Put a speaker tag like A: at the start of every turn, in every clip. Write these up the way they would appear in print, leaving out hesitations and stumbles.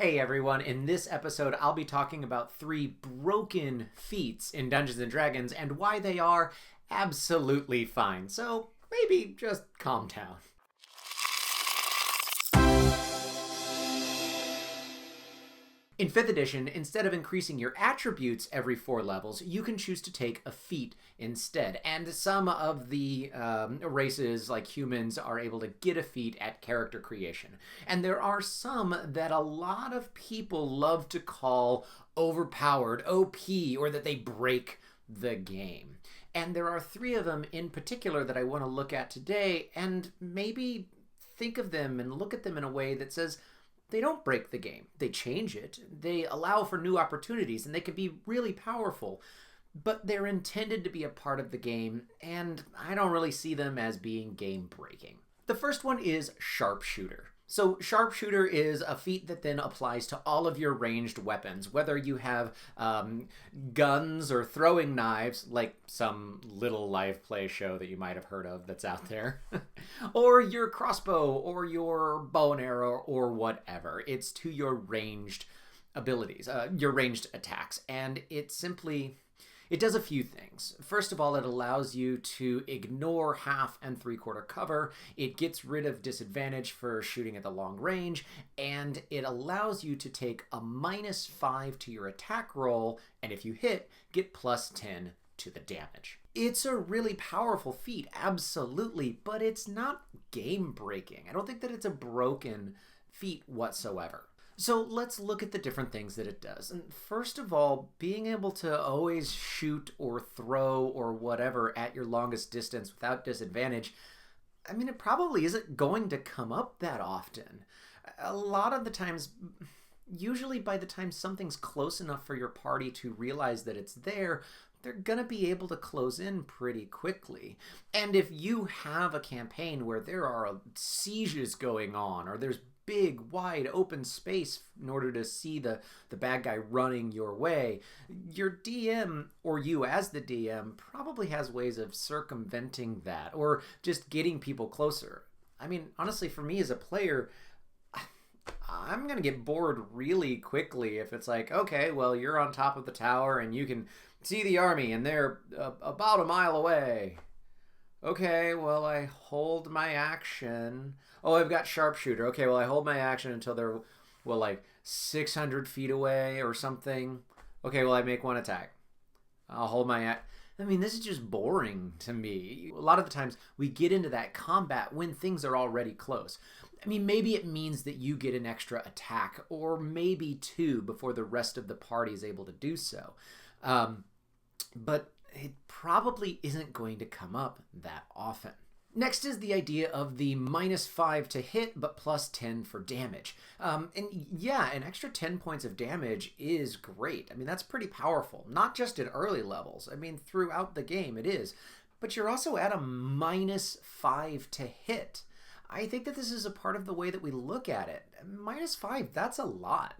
A: Hey everyone, in this episode I'll be talking about 3 broken feats in Dungeons & Dragons and why they are absolutely fine. So maybe just calm down. In 5th edition, instead of increasing your attributes every 4 levels, you can choose to take a feat instead. And some of the races, like humans, are able to get a feat at character creation. And there are some that a lot of people love to call overpowered, OP, or that they break the game. And there are 3 of them in particular that I want to look at today, and maybe think of them and look at them in a way that says, they don't break the game. They change it. They allow for new opportunities, and they can be really powerful. But they're intended to be a part of the game, and I don't really see them as being game-breaking. The first one is Sharpshooter. So Sharpshooter is a feat that then applies to all of your ranged weapons, whether you have guns or throwing knives, like some little live play show that you might have heard of that's out there, or your crossbow or your bow and arrow or whatever. It's to your ranged abilities, your ranged attacks, and it does a few things. First of all, it allows you to ignore half and 3/4 cover. It gets rid of disadvantage for shooting at the long range, and it allows you to take a -5 to your attack roll, and if you hit, get +10 to the damage. It's a really powerful feat, absolutely, but it's not game-breaking. I don't think that it's a broken feat whatsoever. So let's look at the different things that it does. And first of all, being able to always shoot or throw or whatever at your longest distance without disadvantage, I mean, it probably isn't going to come up that often. A lot of the times, usually by the time something's close enough for your party to realize that it's there, they're going to be able to close in pretty quickly. And if you have a campaign where there are sieges going on, or there's big, wide, open space in order to see the bad guy running your way, your DM, or you as the DM, probably has ways of circumventing that, or just getting people closer. I mean, honestly, for me as a player, I'm going to get bored really quickly if it's like, okay, well, you're on top of the tower and you can see the army and they're about a mile away. Okay, well, I hold my action. Oh, I've got Sharpshooter. Okay, well, I hold my action until they're, well, like 600 feet away or something. Okay, well, I make 1 attack. I'll hold my I mean, this is just boring to me. A lot of the times we get into that combat when things are already close. I mean, maybe it means that you get an extra attack, or maybe 2 before the rest of the party is able to do so. But it probably isn't going to come up that often. Next is the idea of the -5 to hit, but +10 for damage. And yeah, an extra 10 points of damage is great. I mean, that's pretty powerful. Not just at early levels. I mean, throughout the game it is. But you're also at a -5 to hit. I think that this is a part of the way that we look at it. -5, that's a lot.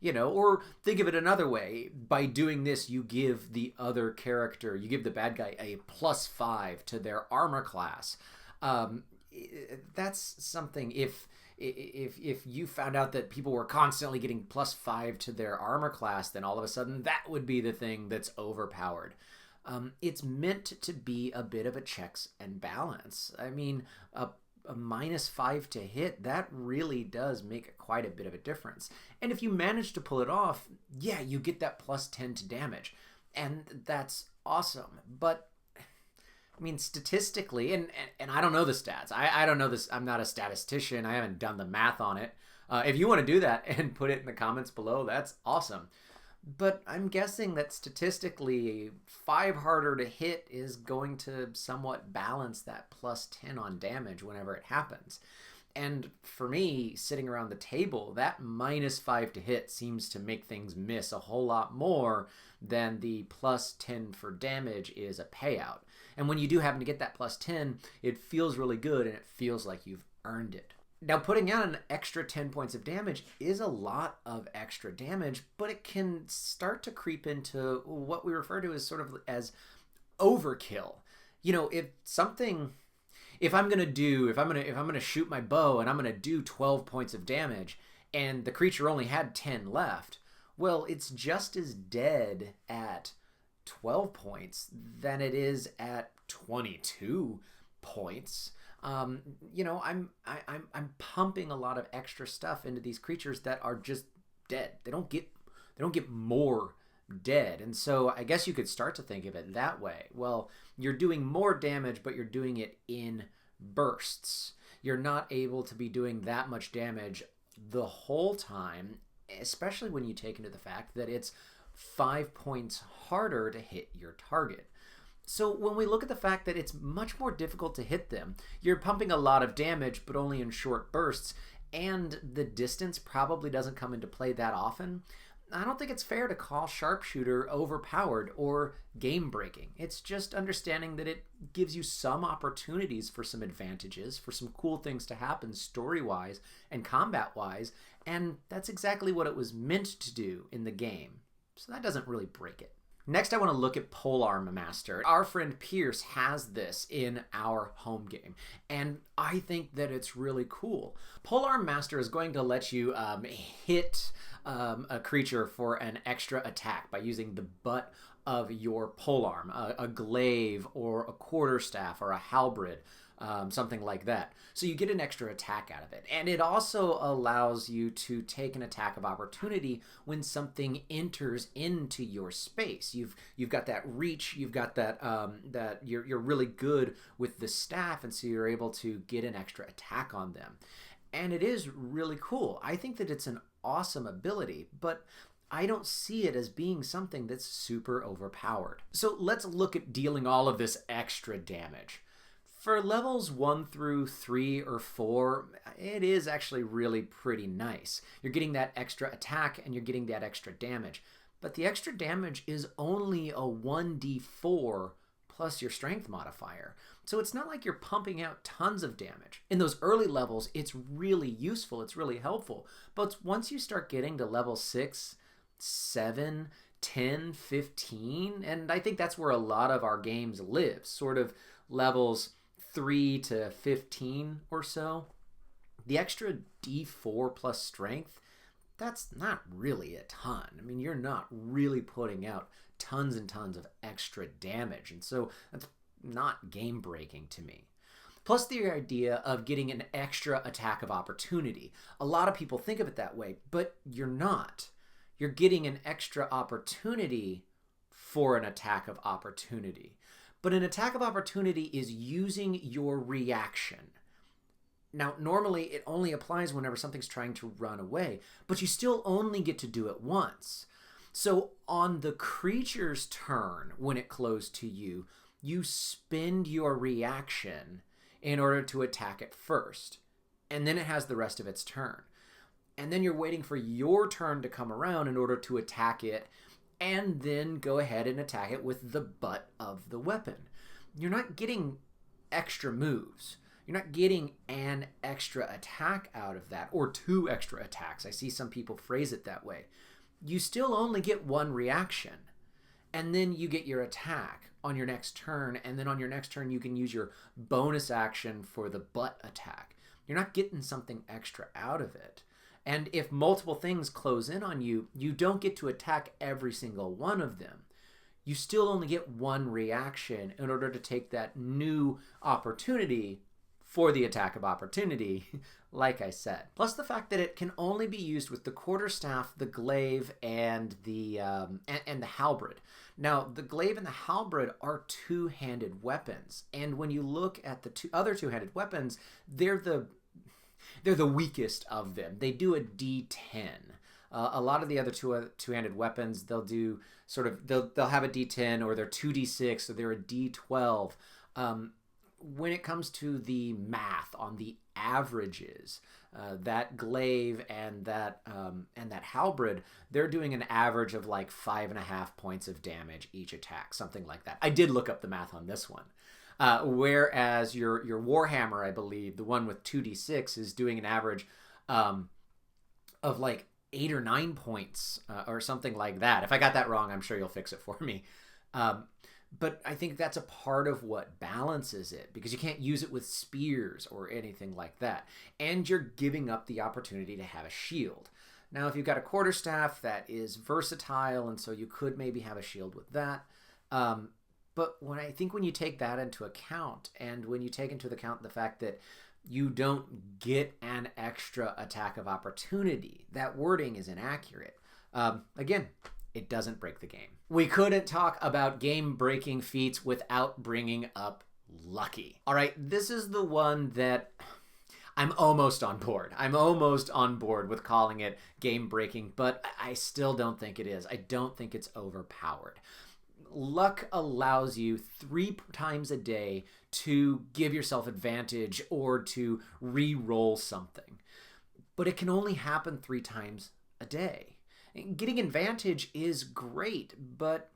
A: You know, or think of it another way. By doing this, you give the other character, you give the bad guy a +5 to their armor class. That's something, if you found out that people were constantly getting +5 to their armor class, then all of a sudden that would be the thing that's overpowered. It's meant to be a bit of a checks and balance. I mean, a -5 to hit, that really does make quite a bit of a difference. And if you manage to pull it off, yeah, you get that +10 to damage. And that's awesome. But, I mean, statistically, and I don't know the stats. I don't know this. I'm not a statistician. I haven't done the math on it. If you want to do that and put it in the comments below, that's awesome. But I'm guessing that statistically, 5 harder to hit is going to somewhat balance that +10 on damage whenever it happens. And for me, sitting around the table, that -5 to hit seems to make things miss a whole lot more than the +10 for damage is a payout. And when you do happen to get that +10, it feels really good and it feels like you've earned it. Now, putting out an extra 10 points of damage is a lot of extra damage, but it can start to creep into what we refer to as as overkill. You know, if I'm going to shoot my bow and I'm going to do 12 points of damage, and the creature only had 10 left, well, it's just as dead at 12 points than it is at 22 points. I'm pumping a lot of extra stuff into these creatures that are just dead. They don't get more dead. And so I guess you could start to think of it that way. Well, you're doing more damage, but you're doing it in bursts. You're not able to be doing that much damage the whole time, especially when you take into the fact that it's 5 points harder to hit your target. So when we look at the fact that it's much more difficult to hit them, you're pumping a lot of damage, but only in short bursts, and the distance probably doesn't come into play that often, I don't think it's fair to call Sharpshooter overpowered or game-breaking. It's just understanding that it gives you some opportunities for some advantages, for some cool things to happen story-wise and combat-wise, and that's exactly what it was meant to do in the game. So that doesn't really break it. Next, I want to look at Polearm Omastar. Our friend Pierce has this in our home game, and I think that it's really cool. Polearm Omastar is going to let you hit a creature for an extra attack by using the butt of your polearm, a glaive or a quarterstaff or a halberd, something like that. So you get an extra attack out of it. And it also allows you to take an attack of opportunity when something enters into your space. You've got that reach, you've got that that you're really good with the staff, and so you're able to get an extra attack on them. And it is really cool. I think that it's an awesome ability, but I don't see it as being something that's super overpowered. So let's look at dealing all of this extra damage. For levels 1 through 3 or 4, it is actually really pretty nice. You're getting that extra attack and you're getting that extra damage. But the extra damage is only a 1d4 plus your strength modifier. So it's not like you're pumping out tons of damage. In those early levels, it's really useful, it's really helpful. But once you start getting to level 6, 7, 10, 15, and I think that's where a lot of our games live, sort of levels 3 to 15 or so, the extra d4 plus strength, that's not really a ton. I mean, you're not really putting out tons and tons of extra damage, and so that's not game breaking to me. Plus the idea of getting an extra attack of opportunity. A lot of people think of it that way, but you're not. You're getting an extra opportunity for an attack of opportunity. But an attack of opportunity is using your reaction. Now, normally it only applies whenever something's trying to run away, but you still only get to do it once. So on the creature's turn, when it closed to you, you spend your reaction in order to attack it first. And then it has the rest of its turn. And then you're waiting for your turn to come around in order to attack it, and then go ahead and attack it with the butt of the weapon. You're not getting extra moves. You're not getting an extra attack out of that, or 2 extra attacks. I see some people phrase it that way. You still only get 1 reaction, and then you get your attack on your next turn, and then on your next turn you can use your bonus action for the butt attack. You're not getting something extra out of it. And if multiple things close in on you, you don't get to attack every single one of them. You still only get 1 reaction in order to take that new opportunity for the attack of opportunity, like I said. Plus the fact that it can only be used with the quarterstaff, the glaive, and the halberd. Now, the glaive and the halberd are 2-handed weapons, and when you look at the other 2-handed weapons, they're the weakest of them. They do a D10. A lot of the other two-handed weapons, they'll do sort of, they'll have a D10, or they're 2D6, or they're a D12. When it comes to the math on the averages, that glaive and that halberd, they're doing an average of like 5.5 points of damage each attack, something like that. I did look up the math on this one. Whereas your Warhammer, I believe, the one with 2d6, is doing an average of like 8 or 9 points or something like that. If I got that wrong, I'm sure you'll fix it for me. But I think that's a part of what balances it, because you can't use it with spears or anything like that. And you're giving up the opportunity to have a shield. Now, if you've got a quarterstaff, that is versatile, and so you could maybe have a shield with that. But when you take that into account, and when you take into account the fact that you don't get an extra attack of opportunity, that wording is inaccurate. Again, it doesn't break the game. We couldn't talk about game-breaking feats without bringing up Lucky. All right, this is the one that I'm almost on board. I'm almost on board with calling it game-breaking, but I still don't think it is. I don't think it's overpowered. Luck allows you 3 times a day to give yourself advantage or to re-roll something. But it can only happen 3 times a day. Getting advantage is great, but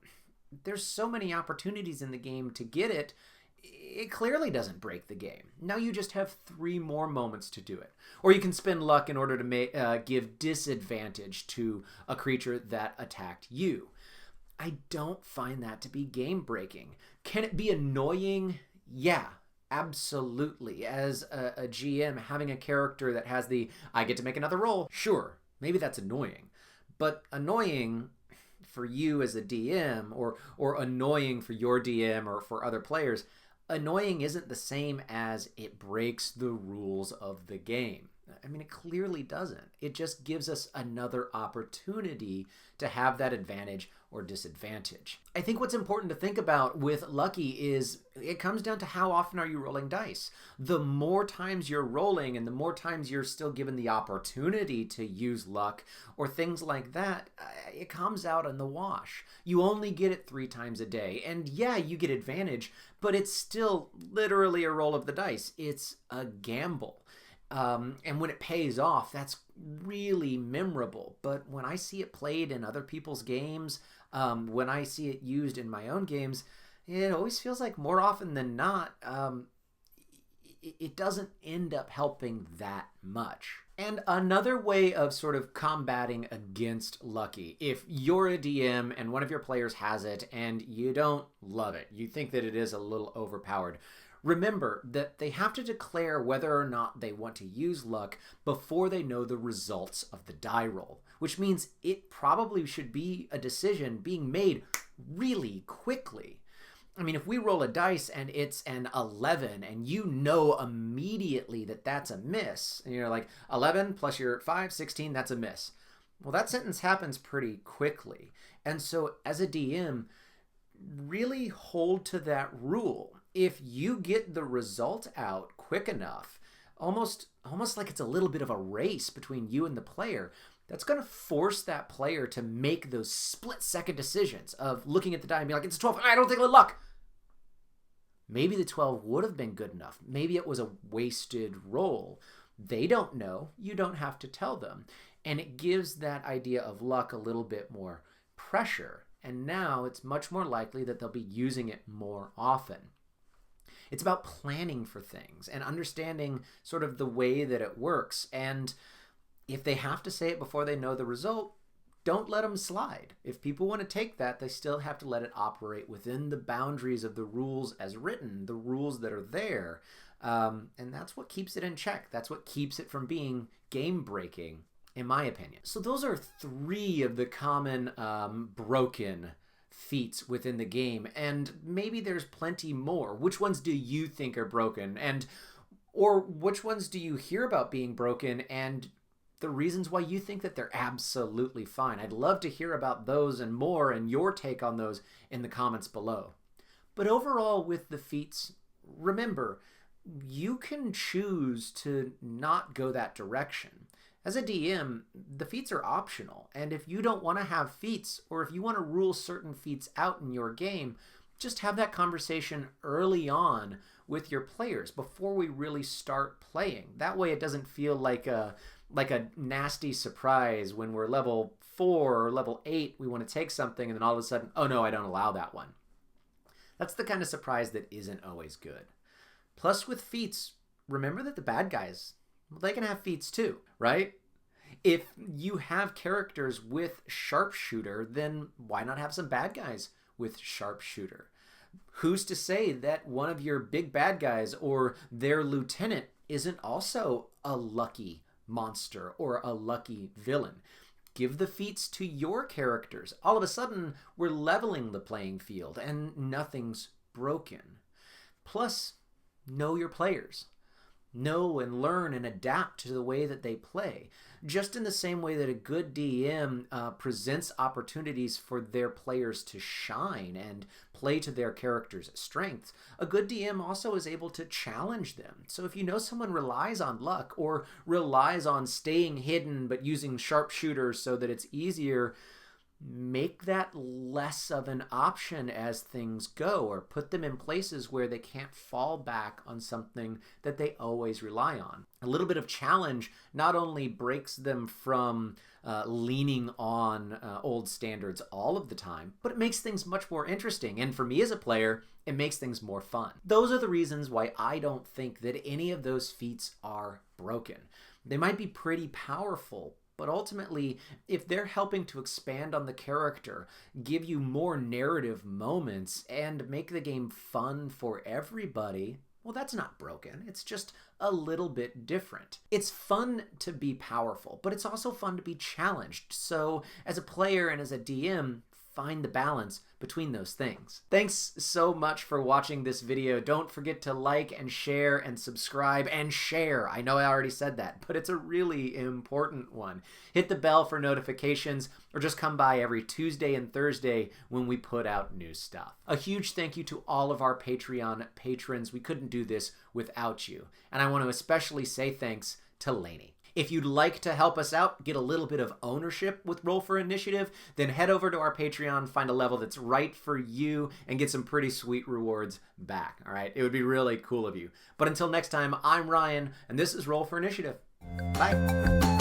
A: there's so many opportunities in the game to get it, it clearly doesn't break the game. Now you just have 3 more moments to do it. Or you can spend luck in order to give disadvantage to a creature that attacked you. I don't find that to be game-breaking. Can it be annoying? Yeah, absolutely. As a GM, having a character that has the, I get to make another roll, sure, maybe that's annoying. But annoying for you as a DM, or annoying for your DM or for other players, annoying isn't the same as it breaks the rules of the game. I mean, it clearly doesn't. It just gives us another opportunity to have that advantage or disadvantage. I think what's important to think about with Lucky is it comes down to how often are you rolling dice. The more times you're rolling and the more times you're still given the opportunity to use luck or things like that, it comes out in the wash. You only get it 3 times a day. And yeah, you get advantage, but it's still literally a roll of the dice. It's a gamble. And when it pays off, that's really memorable. But when I see it played in other people's games, when I see it used in my own games, it always feels like more often than not, it doesn't end up helping that much. And another way of sort of combating against Lucky, if you're a DM and one of your players has it and you don't love it, you think that it is a little overpowered, remember that they have to declare whether or not they want to use luck before they know the results of the die roll, which means it probably should be a decision being made really quickly. I mean, if we roll a dice and it's an 11 and you know immediately that that's a miss, and you're like, 11 plus your 5, 16, that's a miss. Well, that sentence happens pretty quickly. And so as a DM, really hold to that rule. If you get the result out quick enough, almost like it's a little bit of a race between you and the player, that's going to force that player to make those split-second decisions of looking at the die and being like, it's a 12, I don't think of luck. Maybe the 12 would have been good enough. Maybe it was a wasted roll. They don't know. You don't have to tell them. And it gives that idea of luck a little bit more pressure. And now it's much more likely that they'll be using it more often. It's about planning for things and understanding sort of the way that it works. And if they have to say it before they know the result, don't let them slide. If people want to take that, they still have to let it operate within the boundaries of the rules as written, the rules that are there. And that's what keeps it in check. That's what keeps it from being game-breaking, in my opinion. So those are 3 of the common broken feats within the game, and maybe there's plenty more. Which ones do you think are broken, or which ones do you hear about being broken and the reasons why you think that they're absolutely fine? I'd love to hear about those and more and your take on those in the comments below. But overall with the feats, remember, you can choose to not go that direction. As a DM, the feats are optional, and if you don't want to have feats, or if you want to rule certain feats out in your game, just have that conversation early on with your players before we really start playing. That way it doesn't feel like a nasty surprise when we're level 4 or level 8, we want to take something, and then all of a sudden, oh no, I don't allow that one. That's the kind of surprise that isn't always good. Plus with feats, remember that the bad guys, well, they can have feats too, right? If you have characters with sharpshooter, then why not have some bad guys with sharpshooter? Who's to say that one of your big bad guys or their lieutenant isn't also a lucky monster or a lucky villain? Give the feats to your characters. All of a sudden, we're leveling the playing field and nothing's broken. Plus, know your players. Know and learn and adapt to the way that they play. Just in the same way that a good DM presents opportunities for their players to shine and play to their characters' strengths, a good DM also is able to challenge them. So if you know someone relies on luck or relies on staying hidden but using sharpshooters so that it's easier, make that less of an option as things go, or put them in places where they can't fall back on something that they always rely on. A little bit of challenge not only breaks them from leaning on old standards all of the time, but it makes things much more interesting. And for me as a player, it makes things more fun. Those are the reasons why I don't think that any of those feats are broken. They might be pretty powerful, but ultimately, if they're helping to expand on the character, give you more narrative moments, and make the game fun for everybody, well, that's not broken. It's just a little bit different. It's fun to be powerful, but it's also fun to be challenged. So as a player and as a DM, find the balance between those things. Thanks so much for watching this video. Don't forget to like and share and subscribe and share. I know I already said that, but it's a really important one. Hit the bell for notifications, or just come by every Tuesday and Thursday when we put out new stuff. A huge thank you to all of our Patreon patrons. We couldn't do this without you. And I want to especially say thanks to Lainey. If you'd like to help us out, get a little bit of ownership with Roll for Initiative, then head over to our Patreon, find a level that's right for you, and get some pretty sweet rewards back, all right? It would be really cool of you. But until next time, I'm Ryan, and this is Roll for Initiative. Bye.